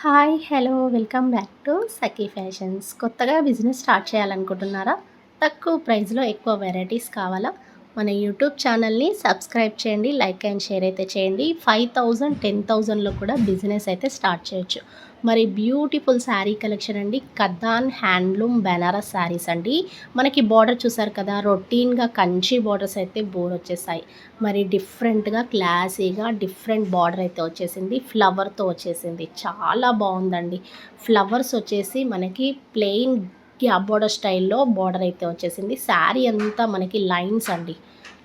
Hi hello welcome back to Sakhi fashions. కొత్తగా business start చేయాలనుకుంటున్నారా? తక్కువ ప్రైస్లో ఎక్కువ వెరైటీస్ కావాలా? మన యూట్యూబ్ ఛానల్ని సబ్స్క్రైబ్ చేయండి, లైక్ అండ్ షేర్ అయితే చేయండి. 5,000 10,000లో కూడా బిజినెస్ అయితే స్టార్ట్ చేయొచ్చు. మరి బ్యూటిఫుల్ శారీ కలెక్షన్ అండి. కథాన్ హ్యాండ్లూమ్ బెనారస్ శారీస్ అండి. మనకి బార్డర్ చూసారు కదా, రొటీన్గా కంచి బార్డర్స్ అయితే బోర్ వచ్చేసాయి. మరి డిఫరెంట్గా క్లాసీగా డిఫరెంట్ బార్డర్ అయితే వచ్చేసింది, ఫ్లవర్తో వచ్చేసింది. చాలా బాగుందండి. ఫ్లవర్స్ వచ్చేసి మనకి ప్లెయిన్ గ్యాప్ బార్డర్ స్టైల్లో బార్డర్ అయితే వచ్చేసింది. శారీ అంతా మనకి లైన్స్ అండి.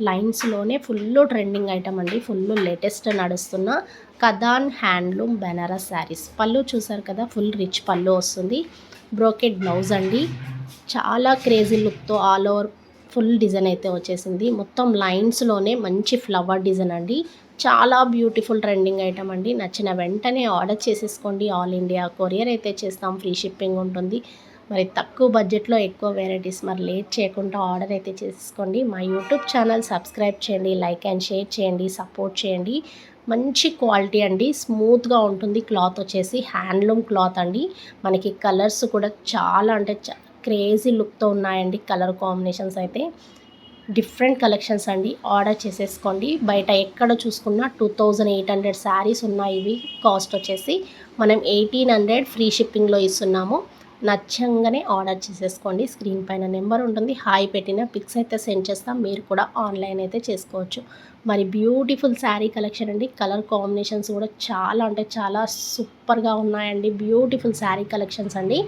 లైన్స్లోనే ఫుల్ ట్రెండింగ్ ఐటమ్ అండి. ఫుల్ లేటెస్ట్ నడుస్తున్న కథాన్ హ్యాండ్లూమ్ బెనారస్ శారీస్. పళ్ళు చూసారు కదా, ఫుల్ రిచ్ పళ్ళు వస్తుంది. బ్రోకెట్ బ్లౌజ్ అండి. చాలా క్రేజీ లుక్తో ఆల్ ఓవర్ ఫుల్ డిజైన్ అయితే వచ్చేసింది. మొత్తం లైన్స్లోనే మంచి ఫ్లవర్ డిజైన్ అండి. చాలా బ్యూటిఫుల్ ట్రెండింగ్ ఐటమ్ అండి. నచ్చిన వెంటనే ఆర్డర్ చేసేసుకోండి. ఆల్ ఇండియా కొరియర్ అయితే చేస్తాం, ఫ్రీ షిప్పింగ్ ఉంటుంది. మరి తక్కువ బడ్జెట్లో ఎక్కువ వెరైటీస్. మరి లేట్ చేయకుండా ఆర్డర్ అయితే చేసేసుకోండి. మా యూట్యూబ్ ఛానల్ సబ్స్క్రైబ్ చేయండి, లైక్ అండ్ షేర్ చేయండి, సపోర్ట్ చేయండి. మంచి క్వాలిటీ అండి, స్మూత్గా ఉంటుంది. క్లాత్ వచ్చేసి హ్యాండ్లూమ్ క్లాత్ అండి. మనకి కలర్స్ కూడా చాలా అంటే క్రేజీ లుక్తో ఉన్నాయండి. కలర్ కాంబినేషన్స్ అయితే డిఫరెంట్ కలెక్షన్స్ అండి. ఆర్డర్ చేసేసుకోండి. బయట ఎక్కడ చూసుకున్నా 2,800 శారీస్ ఉన్నాయి. ఇవి కాస్ట్ వచ్చేసి మనం 1,800 ఫ్రీ షిప్పింగ్లో ఇస్తున్నాము. నచ్చంగానే ఆర్డర్ చేసేసుకోండి. స్క్రీన్ పైన నెంబర్ ఉంటుంది, హాయ్ పెట్టిన పిక్స్ అయితే సెండ్ చేస్తాం. మీరు కూడా ఆన్లైన్ అయితే చేసుకోవచ్చు. మరి బ్యూటిఫుల్ శారీ కలెక్షన్ అండి. కలర్ కాంబినేషన్స్ కూడా చాలా అంటే చాలా సూపర్గా ఉన్నాయండి. బ్యూటిఫుల్ శారీ కలెక్షన్స్ అండి.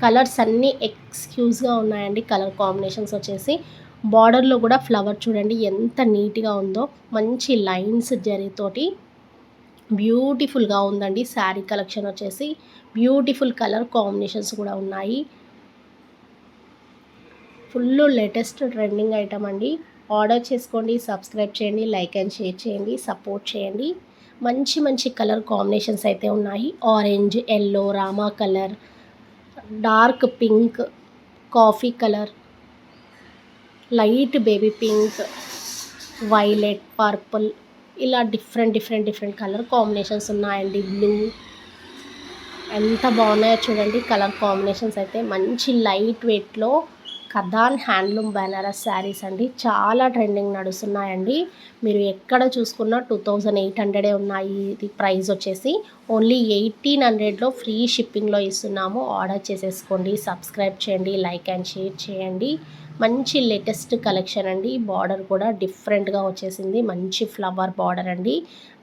కలర్స్ అన్నీ ఎక్స్క్యూజ్గా ఉన్నాయండి. కలర్ కాంబినేషన్స్ వచ్చేసి బార్డర్లో కూడా ఫ్లవర్ చూడండి ఎంత నీట్గా ఉందో. మంచి లైన్స్ జరీతోటి బ్యూటిఫుల్గా ఉందండి. శారీ కలెక్షన్ వచ్చేసి బ్యూటిఫుల్ కలర్ కాంబినేషన్స్ కూడా ఉన్నాయి. ఫుల్ లేటెస్ట్ ట్రెండింగ్ ఐటమ్ అండి. ఆర్డర్ చేసుకోండి, సబ్స్క్రైబ్ చేయండి, లైక్ అండ్ షేర్ చేయండి, సపోర్ట్ చేయండి. మంచి మంచి కలర్ కాంబినేషన్స్ అయితే ఉన్నాయి. Orange, yellow, Rama colour, dark pink, coffee colour, light baby pink, violet, purple, ఇలా డిఫరెంట్ కలర్ కాంబినేషన్స్ ఉన్నాయండి. బ్లూ, ఎంత బాగున్నాయో చూడండి కలర్ కాంబినేషన్స్ అయితే. మంచి లైట్ వెయిట్లో కథాన్ హ్యాండ్లూమ్ బెనారస్ శారీస్ అండి. చాలా ట్రెండింగ్ నడుస్తున్నాయండి. మీరు ఎక్కడ చూసుకున్నా 2,800 ఉన్నాయి. ఇది ప్రైస్ వచ్చేసి ఓన్లీ 1,800లో ఫ్రీ షిప్పింగ్లో ఇస్తున్నాము. ఆర్డర్ చేసేసుకోండి, సబ్స్క్రైబ్ చేయండి, లైక్ అండ్ షేర్ చేయండి. మంచి లేటెస్ట్ కలెక్షన్ అండి. బార్డర్ కూడా డిఫరెంట్గా వచ్చేసింది. మంచి ఫ్లవర్ బార్డర్ అండి.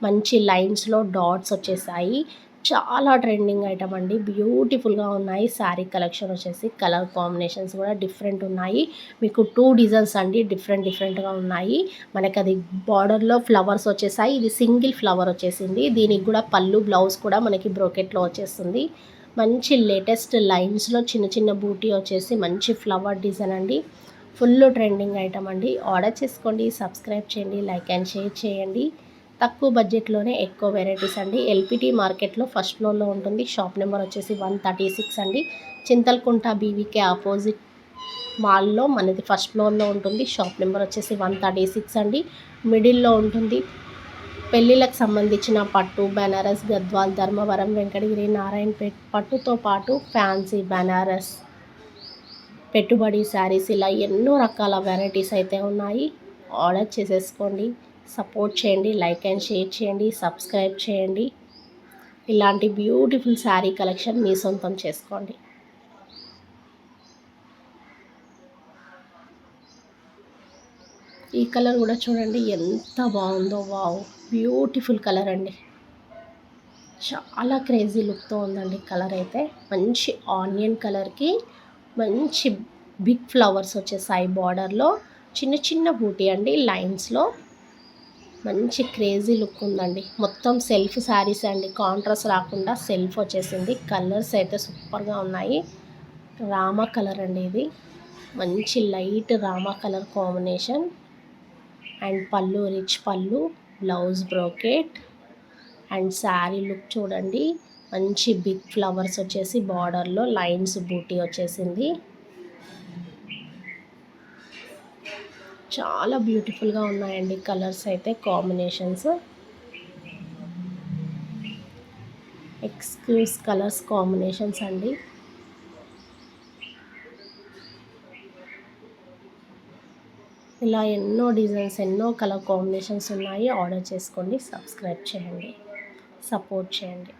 మంచి లైన్స్లో డాట్స్ వచ్చేసాయి. చాలా ట్రెండింగ్ ఐటమ్ అండి. బ్యూటిఫుల్గా ఉన్నాయి. శారీ కలెక్షన్ వచ్చేసి కలర్ కాంబినేషన్స్ కూడా డిఫరెంట్ ఉన్నాయి. మీకు 2 డిజైన్స్ అండి, డిఫరెంట్గా ఉన్నాయి. మనకి అది బార్డర్లో ఫ్లవర్స్ వచ్చేసాయి. ఇది సింగిల్ ఫ్లవర్ వచ్చేసింది. దీనికి కూడా పళ్ళు, బ్లౌజ్ కూడా మనకి బ్రోకెట్లో వచ్చేస్తుంది. మంచి లేటెస్ట్ లైన్స్లో చిన్న బూటీ వచ్చేసి మంచి ఫ్లవర్ డిజైన్ అండి. ఫుల్ ట్రెండింగ్ ఐటమ్ అండి. ఆర్డర్ చేసుకోండి, సబ్స్క్రైబ్ చేయండి, లైక్ అండ్ షేర్ చేయండి. తక్కువ బడ్జెట్లోనే ఎక్కువ వెరైటీస్ అండి. ఎల్పిటి మార్కెట్లో ఫస్ట్ ఫ్లోర్లో ఉంటుంది. షాప్ నెంబర్ వచ్చేసి 136 అండి. చింతల్కుంట బీవీకే ఆపోజిట్ మాల్లో మనది ఫస్ట్ ఫ్లోర్లో ఉంటుంది. షాప్ నెంబర్ వచ్చేసి 136 అండి. మిడిల్లో ఉంటుంది. పెళ్ళిళ్ళకు సంబంధించిన పట్టు, బెనారస్, గద్వాల్, ధర్మవరం, వెంకటగిరి, నారాయణపేట్ పట్టుతో పాటు ఫ్యాన్సీ, బెనారస్, పెట్టుబడి శారీస్, ఇలా ఎన్నో రకాల వెరైటీస్ అయితే ఉన్నాయి. ఆర్డర్ చేసేసుకోండి, సపోర్ట్ చేయండి, లైక్ అండ్ షేర్ చేయండి, సబ్స్క్రైబ్ చేయండి. ఇలాంటి బ్యూటిఫుల్ శారీ కలెక్షన్ మీ సొంతం చేసుకోండి. ఈ కలర్ కూడా చూడండి ఎంత బాగుందో. వావ్, బ్యూటిఫుల్ కలర్ అండి. చాలా క్రేజీ లుక్తో ఉందండి కలర్ అయితే. మంచి ఆనియన్ కలర్కి మంచి బిగ్ ఫ్లవర్స్ వచ్చేసాయి. బార్డర్లో చిన్న బూటీ అండి. లైన్స్లో మంచి క్రేజీ లుక్ ఉందండి. మొత్తం సెల్ఫ్ శారీస్ అండి. కాంట్రాస్ట్ రాకుండా సెల్ఫ్ వచ్చేసింది. కలర్స్ అయితే సూపర్గా ఉన్నాయి. రామా కలర్ అండి ఇది. మంచి light Rama colour combination. And పళ్ళు రిచ్ పళ్ళు, blouse brocade. And sari look చూడండి. మంచి బిగ్ ఫ్లవర్స్ వచ్చేసి బార్డర్లో లైన్స్ బూటీ వచ్చేసింది. చాలా బ్యూటిఫుల్గా ఉన్నాయండి కలర్స్ అయితే, కాంబినేషన్స్. ఎక్స్క్యూస్ కలర్స్ కాంబినేషన్స్ అండి. ఇలా ఎన్నో డిజైన్స్, ఎన్నో కలర్ కాంబినేషన్స్ ఉన్నాయి. ఆర్డర్ చేసుకోండి, సబ్స్క్రైబ్ చేయండి, సపోర్ట్ చేయండి.